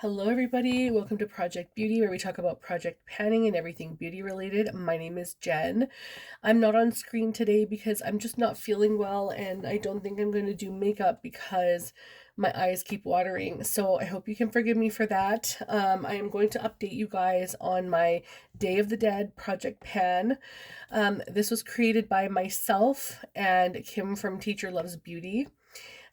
Hello, everybody. Welcome to Project Beauty, where we talk about project panning and everything beauty related. My name is Jen. I'm not on screen today because I'm just not feeling well, and I don't think I'm going to do makeup because my eyes keep watering. So I hope you can forgive me for that. I am going to update you guys on my Day of the Dead project pan. This was created by myself and Kim from Teacher Loves Beauty.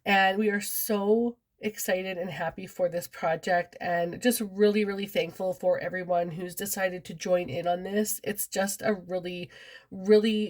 And we are so excited and happy for this project and just really thankful for everyone who's decided to join in on this. It's just a really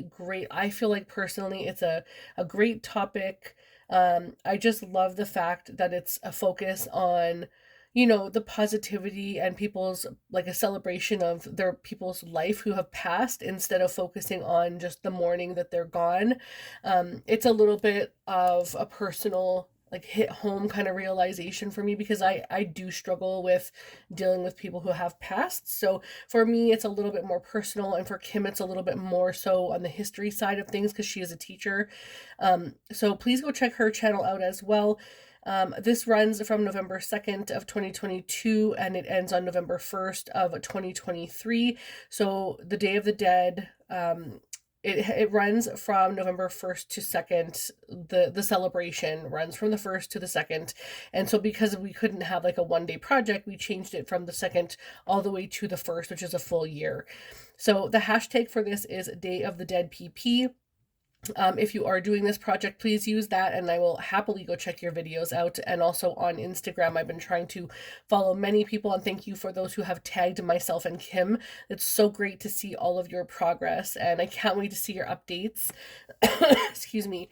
great, I feel like personally it's a great topic. I just love the fact that it's a focus on the positivity and people's, like, a celebration of their people's life who have passed instead of focusing on just the mourning that they're gone. It's a little bit of a personal, like, hit home kind of realization for me because I do struggle with dealing with people who have passed. So for me it's a little bit more personal, and for Kim it's a little bit more so on the history side of things because she is a teacher. So please go check her channel out as well. This runs from November 2nd of 2022 and it ends on November 1st of 2023. So the Day of the Dead, it runs from November 1st to 2nd. The celebration runs from the 1st to the 2nd. And so because we couldn't have like a one-day project, we changed it from the 2nd all the way to the 1st, which is a full year. So the hashtag for this is Day of the Dead PP. If you are doing this project, please use that and I will happily go check your videos out. And also on Instagram, I've been trying to follow many people, and thank you for those who have tagged myself and Kim. It's so great to see all of your progress and I can't wait to see your updates. Excuse me.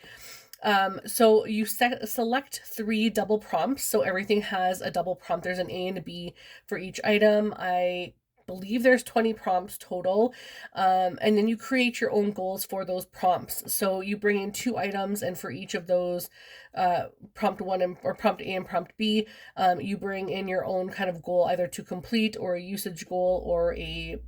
So you select 3 double prompts. So everything has a double prompt. There's an A and a B for each item. I believe there's 20 prompts total. And then you create your own goals for those prompts. So you bring in 2 items, and for each of those, prompt 1 or prompt A and prompt B, you bring in your own kind of goal, either to complete or a usage goal or a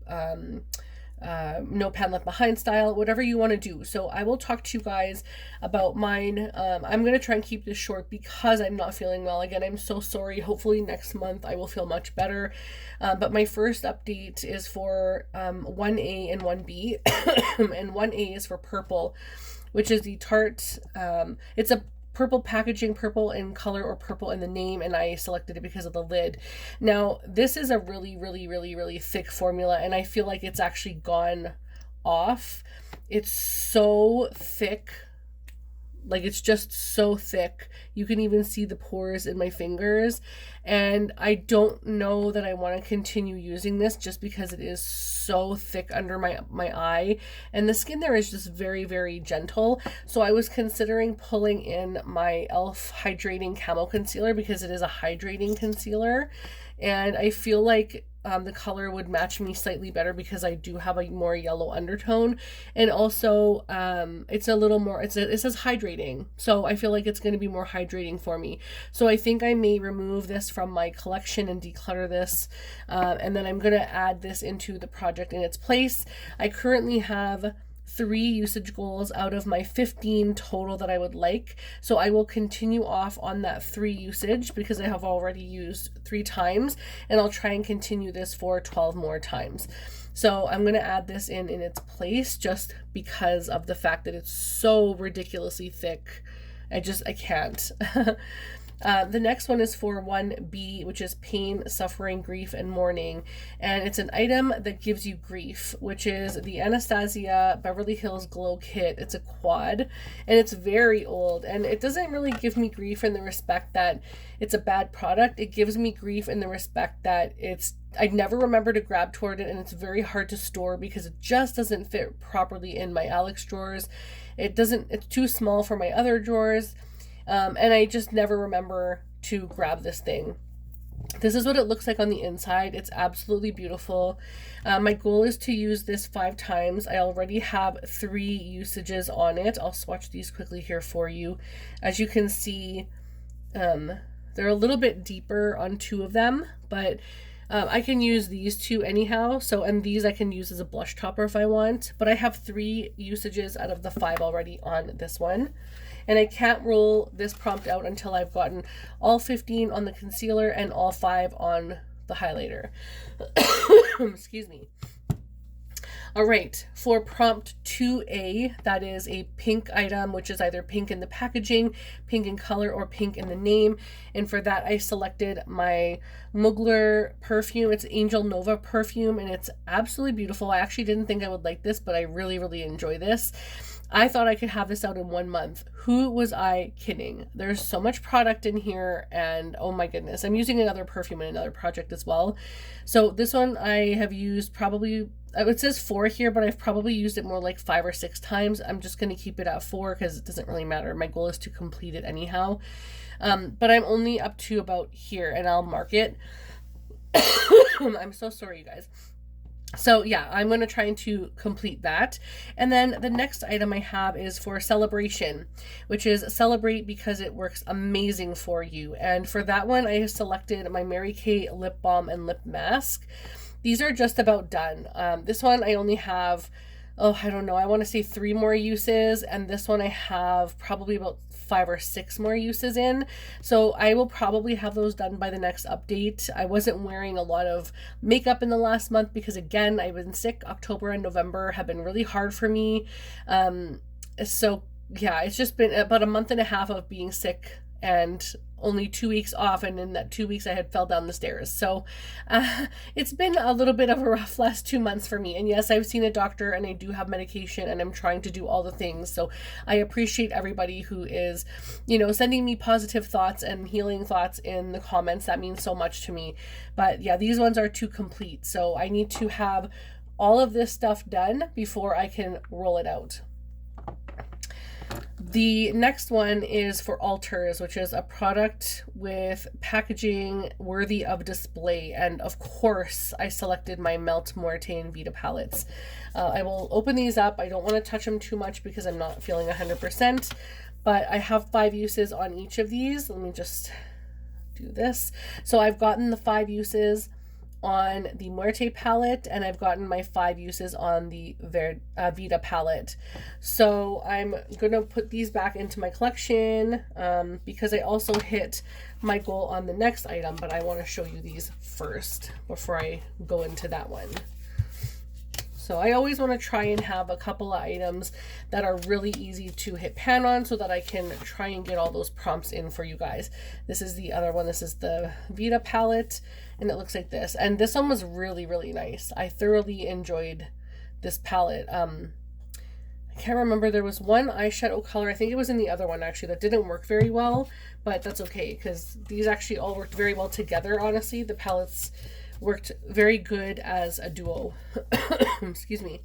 no pan left behind style, whatever you want to do. So I will talk to you guys about mine. I'm going to try and keep this short because I'm not feeling well. Again, I'm so sorry. Hopefully next month I will feel much better. But my first update is for 1A and 1B. And 1A is for purple, which is the Tarte. It's a purple packaging, purple in color or purple in the name, and I selected it because of the lid. Now this is a really thick formula, and I feel like it's actually gone off. It's so thick, like it's just so thick. You can even see the pores in my fingers, and I don't know that I want to continue using this just because it is so thick under my eye, and the skin there is just very gentle. So I was considering pulling in my e.l.f. hydrating camo concealer because it is a hydrating concealer, and I feel like the color would match me slightly better because I do have a more yellow undertone, and also it's a little more, it says hydrating, so I feel like it's going to be more hydrating for me. So I think I may remove this from my collection and declutter this, and then I'm going to add this into the project in its place. I currently have 3 usage goals out of my 15 total that I would like. So I will continue off on that 3 usage because I have already used 3 times, and I'll try and continue this for 12 more times. So I'm going to add this in its place just because of the fact that it's so ridiculously thick. I can't. The next one is for 1B, which is pain, suffering, grief, and mourning. And it's an item that gives you grief, which is the Anastasia Beverly Hills Glow Kit. It's a quad, and it's very old. And it doesn't really give me grief in the respect that it's a bad product. It gives me grief in the respect that I never remember to grab toward it, and it's very hard to store because it just doesn't fit properly in my Alex drawers. It's too small for my other drawers. And I just never remember to grab this thing. This is what it looks like on the inside. It's absolutely beautiful. My goal is to use this 5 times. I already have 3 usages on it. I'll swatch these quickly here for you. As you can see, they're a little bit deeper on 2 of them, but I can use these two anyhow. So, and these I can use as a blush topper if I want, but I have 3 usages out of the 5 already on this one. And I can't roll this prompt out until I've gotten all 15 on the concealer and all 5 on the highlighter. Excuse me. All right, for prompt 2A, that is a pink item, which is either pink in the packaging, pink in color, or pink in the name. And for that, I selected my Mugler perfume. It's Angel Nova perfume, and it's absolutely beautiful. I actually didn't think I would like this, but I really, really enjoy this. I thought I could have this out in 1 month. Who was I kidding? There's so much product in here, and oh my goodness. I'm using another perfume in another project as well. So this one I have used probably, it says 4 here, but I've probably used it more like 5 or 6 times. I'm just going to keep it at 4 because it doesn't really matter. My goal is to complete it anyhow. But I'm only up to about here, and I'll mark it. I'm so sorry, you guys. So yeah, I'm going to try to complete that. And then the next item I have is for Celebration, which is Celebrate because it works amazing for you. And for that one, I have selected my Mary Kay lip balm and lip mask. These are just about done. This one I only have, I don't know, I want to say 3 more uses, and this one I have probably about 5 or 6 more uses in. So I will probably have those done by the next update. I wasn't wearing a lot of makeup in the last month because, again, I've been sick. October and November have been really hard for me. So yeah, it's just been about a month and a half of being sick and only 2 weeks off, and in that 2 weeks I had fell down the stairs. So it's been a little bit of a rough last 2 months for me. And yes, I've seen a doctor and I do have medication and I'm trying to do all the things. So I appreciate everybody who is, sending me positive thoughts and healing thoughts in the comments. That means so much to me. But yeah, these ones are too complete. So I need to have all of this stuff done before I can roll it out. The next one is for Alters, which is a product with packaging worthy of display. And of course, I selected my Melt, Morte, and Vita palettes. I will open these up. I don't want to touch them too much because I'm not feeling 100%, but I have 5 uses on each of these. Let me just do this. So I've gotten the 5 uses on the Morte palette, and I've gotten my 5 uses on the Vita palette. So I'm gonna put these back into my collection because I also hit my goal on the next item, but I want to show you these first before I go into that one. So I always want to try and have a couple of items that are really easy to hit pan on so that I can try and get all those prompts in for you guys. This is the other one. This is the Vita palette, and it looks like this. And this one was really, really nice. I thoroughly enjoyed this palette. I can't remember. There was one eyeshadow color, I think it was in the other one actually, that didn't work very well, but that's okay because these actually all worked very well together, honestly. The palettes worked very good as a duo. Excuse me.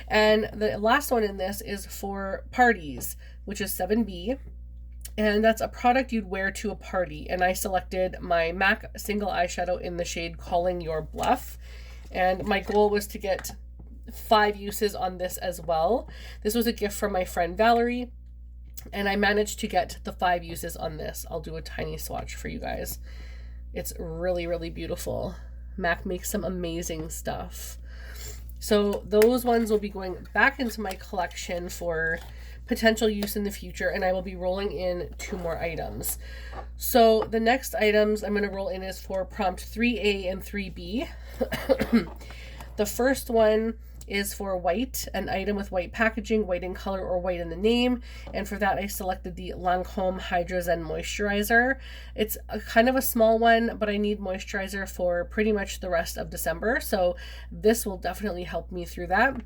And the last one in this is for parties, which is 7B. And that's a product you'd wear to a party. And I selected my MAC single eyeshadow in the shade Calling Your Bluff. And my goal was to get 5 uses on this as well. This was a gift from my friend Valerie, and I managed to get the 5 uses on this. I'll do a tiny swatch for you guys. It's really, really beautiful. MAC makes some amazing stuff. So those ones will be going back into my collection for potential use in the future, and I will be rolling in 2 more items. So the next items I'm going to roll in is for prompt 3A and 3B. The first one is for white, an item with white packaging, white in color or white in the name. And for that, I selected the Lancome Hydra Zen Moisturizer. It's a kind of a small one, but I need moisturizer for pretty much the rest of December. So this will definitely help me through that.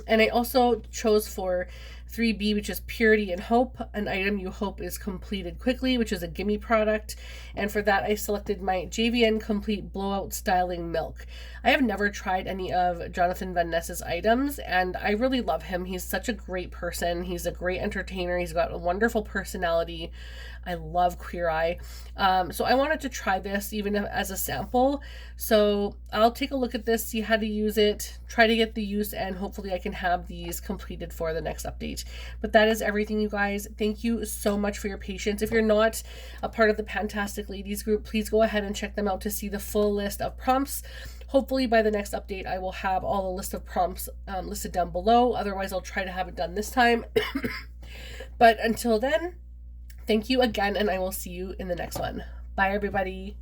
And I also chose for 3B, which is Purity and Hope, an item you hope is completed quickly, which is a gimme product. And for that, I selected my JVN Complete Blowout Styling Milk. I have never tried any of Jonathan Van Ness's items, and I really love him. He's such a great person. He's a great entertainer. He's got a wonderful personality. I love Queer Eye. So I wanted to try this even as a sample. So I'll take a look at this, see how to use it, try to get the use, and hopefully I can have these completed for the next update. But that is everything, you guys. Thank you so much for your patience. If you're not a part of the Pantastic Ladies group, please go ahead and check them out to see the full list of prompts. Hopefully by the next update, I will have all the list of prompts listed down below. Otherwise, I'll try to have it done this time. But until then, thank you again, and I will see you in the next one. Bye, everybody.